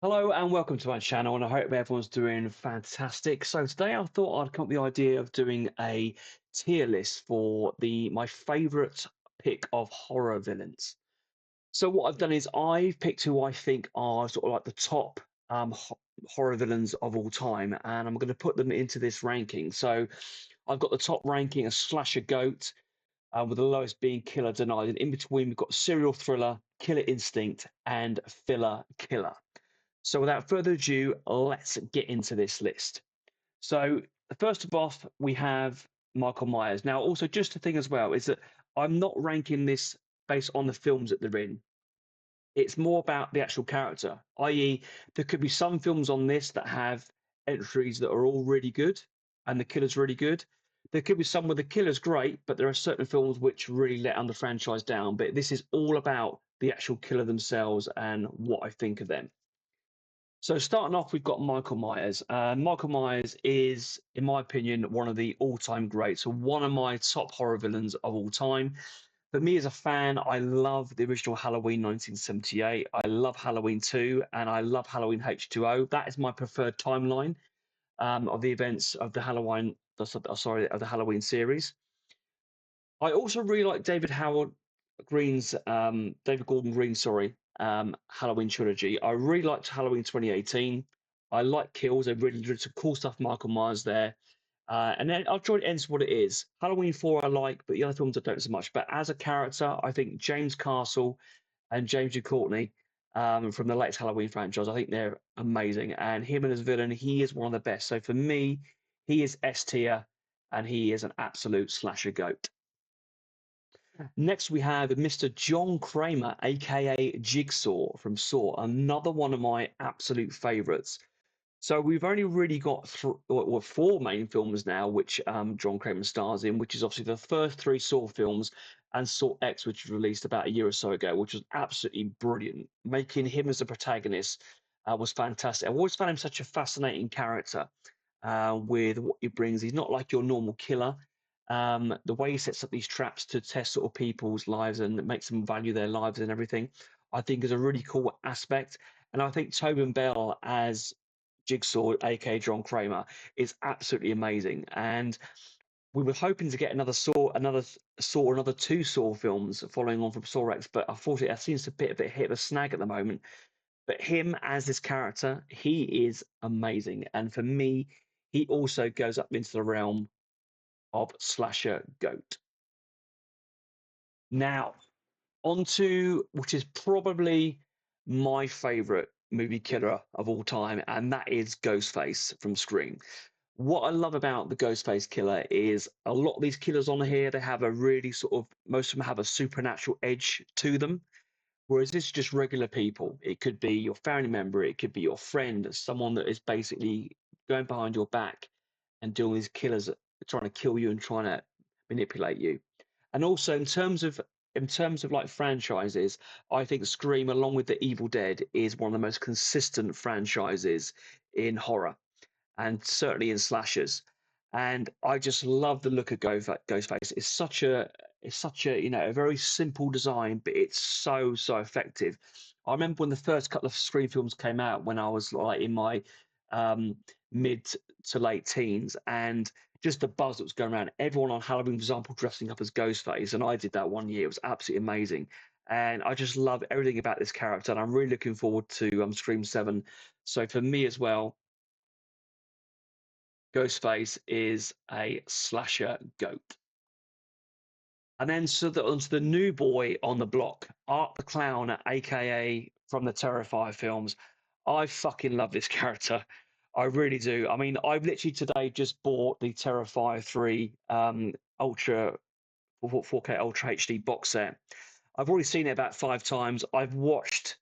Hello and welcome to my channel, and I hope everyone's doing fantastic. So today I thought I'd come up with the idea of doing a tier list for the my favorite pick of horror villains. So what I've done is I've picked who I think are sort of like the top horror villains of all time, and I'm going to put them into this ranking. So I've got the top ranking as Slasher Goat, with the lowest being Killer Denied, and in between we've got Serial Thriller, Killer Instinct, and Filler Killer. So without further ado, let's get into this list. So first of all, we have Michael Myers. Now, also just the thing as well is that I'm not ranking this based on the films that they're in. It's more about the actual character, i.e., there could be some films on this that have entries that are all really good and the killer's really good. There could be some where the killer's great, but there are certain films which really let down the franchise down. But this is all about the actual killer themselves and what I think of them. So starting off, we've got Michael Myers. Michael Myers is, in my opinion, one of the all-time greats. So one of my top horror villains of all time. For me as a fan, I love the original Halloween 1978. I love Halloween 2, and I love Halloween H2O. That is my preferred timeline of the events of the of the Halloween series. I also really like David Gordon Green's, Halloween trilogy. I really liked Halloween 2018. I like kills. They really did some cool stuff. Michael Myers there. And then I'll try to end what it is. Halloween 4 I like, but the other films I don't so much. But as a character, I think James Castle and James Ducournau from the latest Halloween franchise, I think they're amazing. And him and his villain, he is one of the best. So for me, he is S tier, and he is an absolute slasher goat. Next, we have Mr. John Kramer, aka Jigsaw from Saw, another one of my absolute favorites. So we've only really got four main films now, which John Kramer stars in, which is obviously the first three Saw films and Saw X, which was released about a year or so ago, which was absolutely brilliant. Making him as the protagonist was fantastic. I've always found him such a fascinating character with what he brings. He's not like your normal killer. The way he sets up these traps to test sort of people's lives and makes them value their lives and everything, I think is a really cool aspect. And I think Tobin Bell as Jigsaw, aka John Kramer, is absolutely amazing. And we were hoping to get another two Saw films following on from Saw X, but unfortunately, that seems a bit of a hit of a snag at the moment. But him as this character, he is amazing. And for me, he also goes up into the realm of slasher goat. Now, onto which is probably my favorite movie killer of all time, and that is Ghostface from Scream. What I love about the Ghostface killer is a lot of these killers on here, they have a really sort of, most of them have a supernatural edge to them. Whereas this is just regular people. It could be your family member, it could be your friend, someone that is basically going behind your back and doing these killers trying to kill you and trying to manipulate you. And also in terms of like franchises, I think Scream, along with The Evil Dead, is one of the most consistent franchises in horror and certainly in slashers. And I just love the look of Ghostface. It's such a a very simple design, but it's so effective. I remember when the first couple of Scream films came out when I was like in my um, mid to late teens, and just the buzz that was going around. Everyone on Halloween, for example, dressing up as Ghostface, and I did that one year. It was absolutely amazing, and I just love everything about this character. And I'm really looking forward to Scream 7. So for me as well, Ghostface is a slasher goat. And then onto the new boy on the block, Art the Clown, aka from the Terrifier films. I fucking love this character. I really do. I mean, I've literally today just bought the Terrifier 3 Ultra 4K Ultra HD box set. I've already seen it about 5 times. I've watched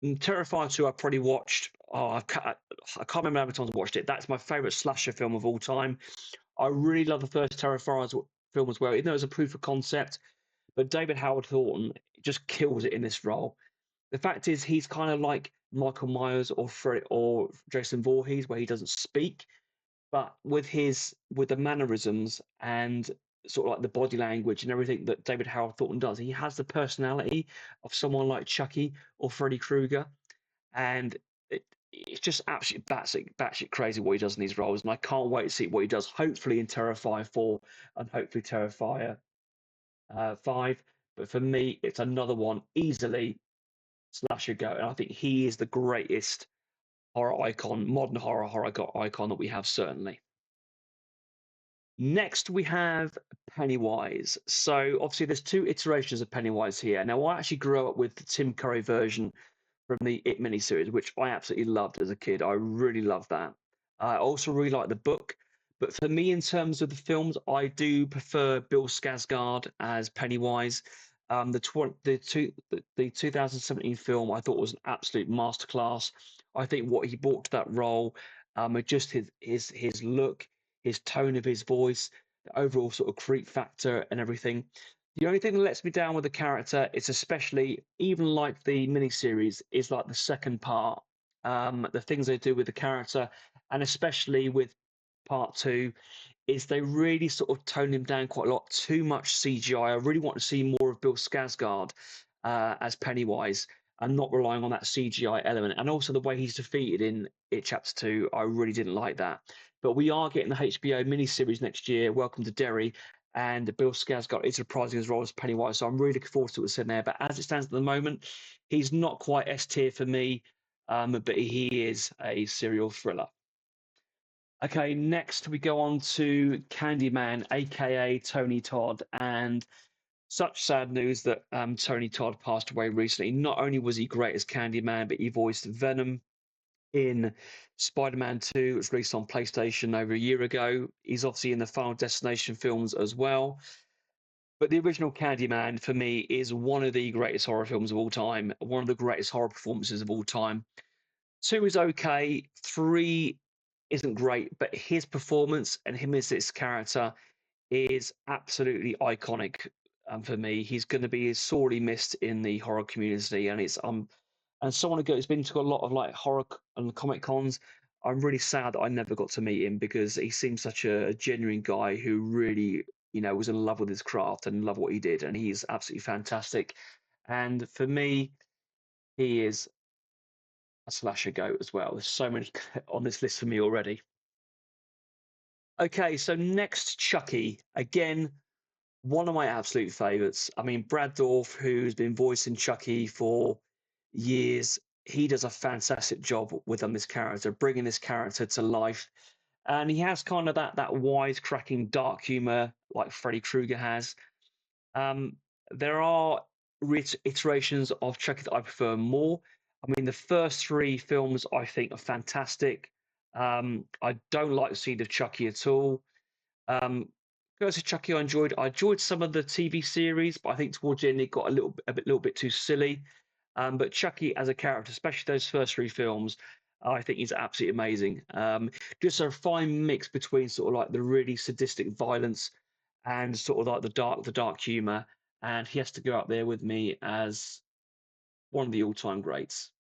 Terrifier 2, I've probably watched. Oh, I can't remember how many times I've watched it. That's my favorite slasher film of all time. I really love the first Terrifier film as well, even though it's a proof of concept. But David Howard Thornton just kills it in this role. The fact is, he's kind of like Michael Myers or Jason Voorhees, where he doesn't speak, but with the mannerisms and sort of like the body language and everything that David Howard Thornton does, he has the personality of someone like Chucky or Freddy Krueger. and it's just absolutely batshit crazy what he does in these roles, and I can't wait to see what he does. Hopefully in Terrifier 4 and hopefully Terrifier 5. But for me, it's another one easily slasher go, and I think he is the greatest horror icon, modern icon that we have certainly. Next, we have Pennywise. So obviously, there's two iterations of Pennywise here. Now, I actually grew up with the Tim Curry version from the It miniseries, which I absolutely loved as a kid. I really loved that. I also really like the book. But for me, in terms of the films, I do prefer Bill Skarsgård as Pennywise. The 2017 film I thought was an absolute masterclass. I think what he brought to that role, just his look, his tone of his voice, the overall sort of creep factor and everything. The only thing that lets me down with the character is especially even like the miniseries is like the second part, the things they do with the character, and especially with part two, is they really sort of tone him down quite a lot. Too much CGI. I really want to see more of Bill Skarsgård as Pennywise and not relying on that CGI element. And also the way he's defeated in It Chapter 2, I really didn't like that. But we are getting the HBO miniseries next year, Welcome to Derry, and Bill Skarsgård is reprising his role as Pennywise. So I'm really looking forward to what's in there. But as it stands at the moment, he's not quite S tier for me, but he is a serial thriller. Okay, next we go on to Candyman, aka Tony Todd, and such sad news that Tony Todd passed away recently. Not only was he great as Candyman, but he voiced Venom in Spider-Man 2. It was released on PlayStation over a year ago. He's obviously in the Final Destination films as well. But the original Candyman, for me, is one of the greatest horror films of all time, one of the greatest horror performances of all time. Two is okay. Three isn't great, but his performance and him as this character is absolutely iconic. For me, he's going to be sorely missed in the horror community, and it's and someone who has been to a lot of like and comic cons. I'm really sad that I never got to meet him because he seems such a genuine guy who really, was in love with his craft and love what he did, and he's absolutely fantastic. And for me, he is a slasher goat as well. There's so many on this list for me already. Okay, so next, Chucky. Again, one of my absolute favorites. I mean, Brad Dourif, who's been voicing Chucky for years, he does a fantastic job with this character, bringing this character to life. And he has kind of that wisecracking dark humor like Freddy Krueger has. Um, there are iterations of Chucky that I prefer more. I mean, the first three films I think are fantastic. I don't like Seed of Chucky at all. Um, Curse of Chucky, I enjoyed some of the TV series, but I think towards the end it got little bit too silly. But Chucky as a character, especially those first three films, I think he's absolutely amazing. Just a fine mix between sort of like the really sadistic violence and sort of like the dark humor. And he has to go up there with me as one of the all-time greats.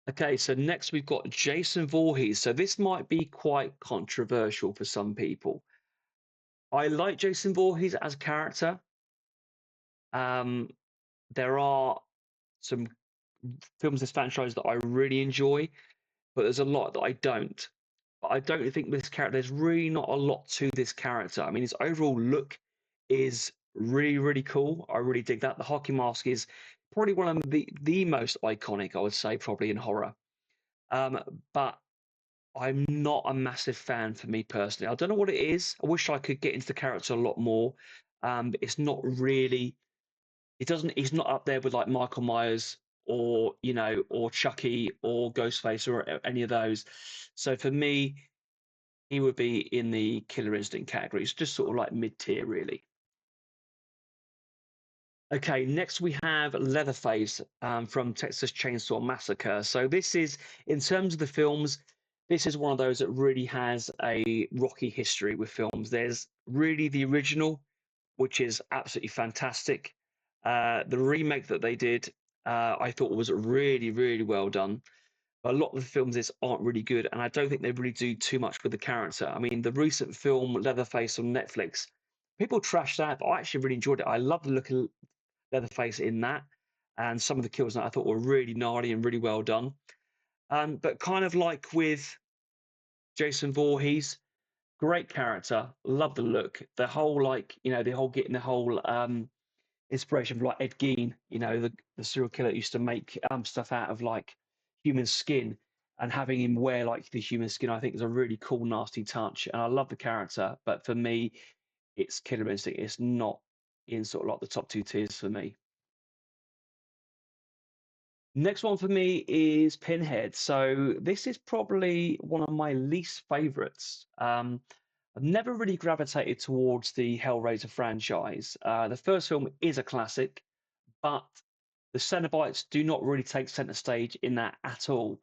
Okay, so next we've got Jason Voorhees. So this might be quite controversial for some people. I like Jason Voorhees as a character. Um, there are some films in this franchise that I really enjoy, but there's a lot that I don't. But I don't think this character, there's really not a lot to this character. I mean, his overall look is really, really cool. I really dig that. The hockey mask is probably one of the most iconic, I would say, probably in horror. Um, but I'm not a massive fan for me personally. I don't know what it is. I wish I could get into the character a lot more. But it's not really. It doesn't. He's not up there with like Michael Myers or or Chucky or Ghostface or any of those. So for me, he would be in the Killer Instinct category. It's just sort of like mid tier, really. Okay, next we have Leatherface from Texas Chainsaw Massacre. So this is, in terms of the films, this is one of those that really has a rocky history with films. There's really the original, which is absolutely fantastic. The remake that they did, I thought was really, really well done. But a lot of the films this aren't really good, and I don't think they really do too much with the character. I mean, the recent film Leatherface on Netflix, people trash that, but I actually really enjoyed it. I love the look of Leatherface in that. and some of the kills that I thought were really gnarly and really well done. But kind of like with Jason Voorhees, great character, love the look, the whole like the whole getting the whole inspiration from like Ed Gein, the serial killer that used to make stuff out of like human skin, and having him wear like the human skin, I think is a really cool, nasty touch. And I love the character, but for me, it's Killer Instinct. It's not in sort of like the top two tiers for me. Next one for me is Pinhead. So this is probably one of my least favorites. I've never really gravitated towards the Hellraiser franchise. The first film is a classic, but the Cenobites do not really take center stage in that at all.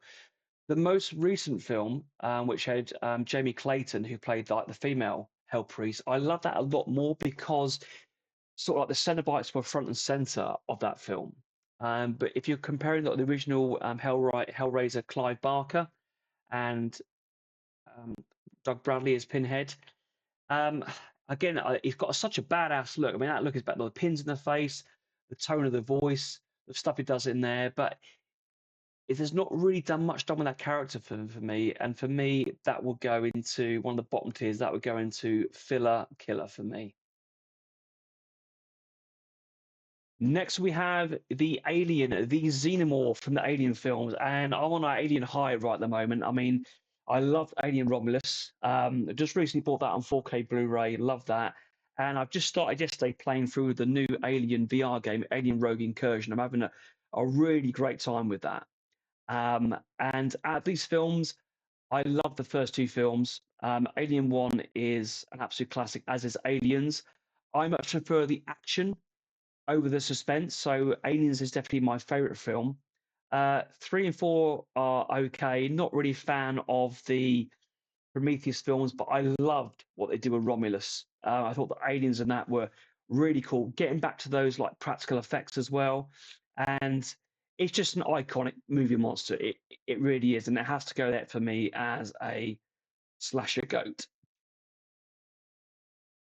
The most recent film, which had Jamie Clayton, who played like the female Hell Priest, I love that a lot more because sort of like the Cenobites were front and center of that film. But if you're comparing like, the original Hellraiser Clive Barker and um, Doug Bradley as Pinhead, um, again, he's got such a badass look. I mean, that look is back the pins in the face, the tone of the voice, the stuff he does in there. But it has not really done much done with that character for me. And for me, that will go into one of the bottom tiers. That would go into filler killer for me. Next, we have the Alien, the Xenomorph from the Alien films, and I'm on an Alien high right at the moment. I mean, I love Alien Romulus. I just recently bought that on 4K Blu-ray. Love that, and I've just started yesterday playing through the new Alien VR game, Alien Rogue Incursion. I'm having a really great time with that. And out of these films, I love the first two films. Alien One is an absolute classic, as is Aliens. I much prefer the action over the suspense. So Aliens is definitely my favorite film. Three and four are okay. Not really a fan of the Prometheus films, but I loved what they did with Romulus. I thought the aliens and that were really cool. Getting back to those like practical effects as well, and it's just an iconic movie monster. It really is, and it has to go there for me as a slasher goat.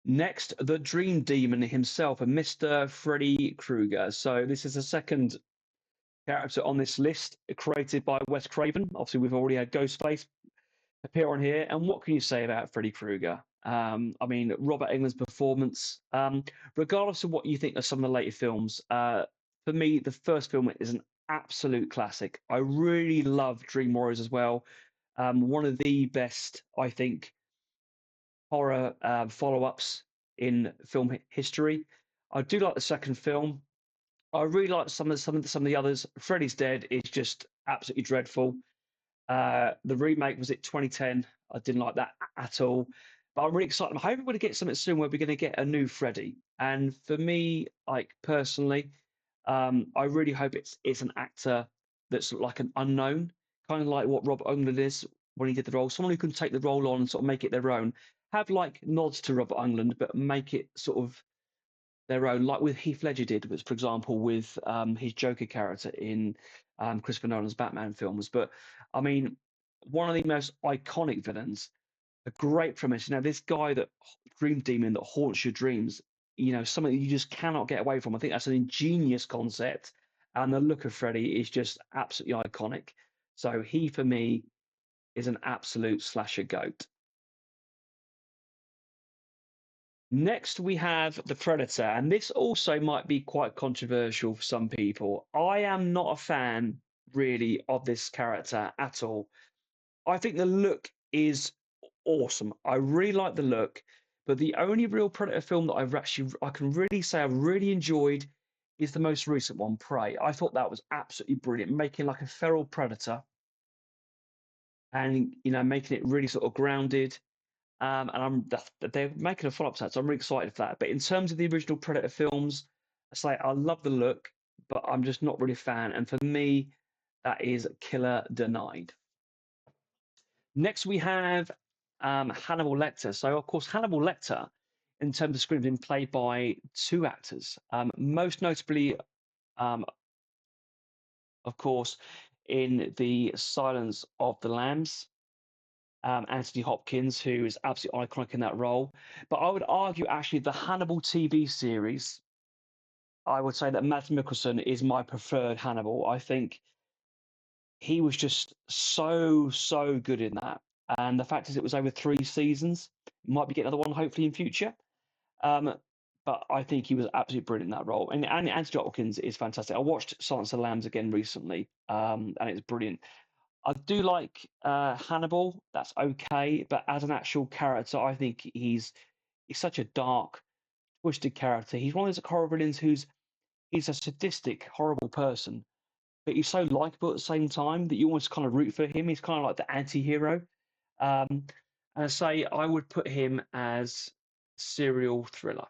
Next, the Dream Demon himself, and Mr. Freddy Krueger. So this is the second character on this list, created by Wes Craven. Obviously, we've already had Ghostface appear on here. And what can you say about Freddy Krueger? I mean, Robert Englund's performance, regardless of what you think of some of the later films, for me, the first film is an absolute classic. I really love Dream Warriors as well. One of the best, I think, horror follow-ups in film history. I do like the second film. I really like some of the others. Freddy's Dead is just absolutely dreadful. The remake was it 2010. I didn't like that at all. But I'm really excited. I'm hoping we're going to get something soon where we're going to get a new Freddy. And for me, like personally, I really hope it's an actor that's like an unknown, kind of like what Rob Englund is when he did the role. Someone who can take the role on and sort of make it their own. Have like nods to Robert Englund, but make it sort of their own, like with Heath Ledger did, was for example with his Joker character in Christopher Nolan's Batman films. But I mean, one of the most iconic villains, a great premise. Now, this guy that Dream Demon that haunts your dreams, something that you just cannot get away from. I think that's an ingenious concept, and the look of Freddy is just absolutely iconic. So he, for me, is an absolute slasher goat. Next, we have the Predator, and this also might be quite controversial for some people. I am not a fan, really, of this character at all. I think the look is awesome. I really like the look, but the only real Predator film that I can really say I've really enjoyed is the most recent one, Prey. I thought that was absolutely brilliant, making like a feral predator and making it really sort of grounded. And they're making a follow-up to that, so I'm really excited for that. But in terms of the original Predator films, it's like I love the look, but I'm just not really a fan. And for me, that is killer denied. Next, we have Hannibal Lecter. So, of course, Hannibal Lecter, in terms of screen, has been played by two actors. Most notably, um, of course, in the Silence of the Lambs, Anthony Hopkins, who is absolutely iconic in that role. But I would argue, actually, the Hannibal TV series I would say that Mads Mikkelsen is my preferred Hannibal. I think he was just so good in that. And the fact is, it was over 3 seasons. Might be getting another one hopefully in future. Um, but I think he was absolutely brilliant in that role. And Anthony Hopkins is fantastic. I watched Silence of the Lambs again recently, and it's brilliant. I do like Hannibal. That's okay, but as an actual character, I think he's such a dark, twisted character. He's one of those horror villains he's a sadistic, horrible person, but he's so likable at the same time that you almost kind of root for him. He's kind of like the anti-hero. And I say I would put him as serial thriller.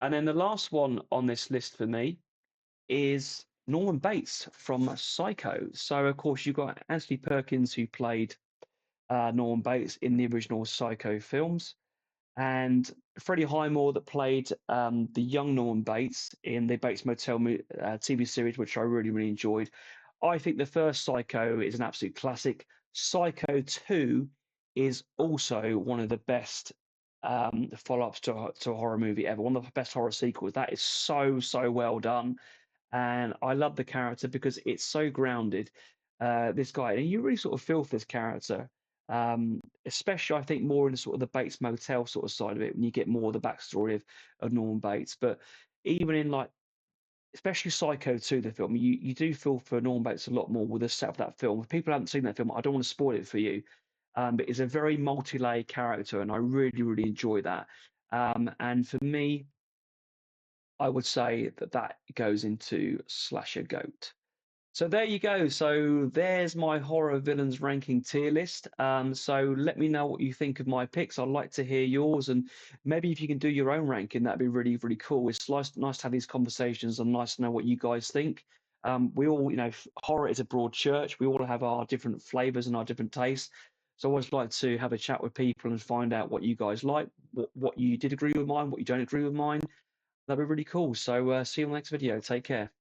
And then the last one on this list for me is Norman Bates from Psycho. So of course you've got Anthony Perkins who played Norman Bates in the original Psycho films, and Freddie Highmore that played the young Norman Bates in the Bates Motel TV series, which I really enjoyed. I think the first Psycho is an absolute classic. Psycho 2 is also one of the best follow-ups to a horror movie ever. One of the best horror sequels. That is so well done, and I love the character because it's so grounded. This guy, and you really sort of feel for this character, especially I think more in the sort of the Bates Motel sort of side of it when you get more of the backstory of Norman Bates. But even in like especially Psycho 2, the film, you do feel for Norman Bates a lot more with the set of that film. If people haven't seen that film, I don't want to spoil it for you. But it's a very multi-layered character, and I really enjoy that. And for me, I would say that goes into Slasher Goat. So there you go. So there's my horror villains ranking tier list. So let me know what you think of my picks. I'd like to hear yours, and maybe if you can do your own ranking, that'd be really cool. It's nice to have these conversations and nice to know what you guys think. We all, horror is a broad church. We all have our different flavors and our different tastes. So I always like to have a chat with people and find out what you guys like, what you did agree with mine, what you don't agree with mine. That'd be really cool. So see you on the next video. Take care.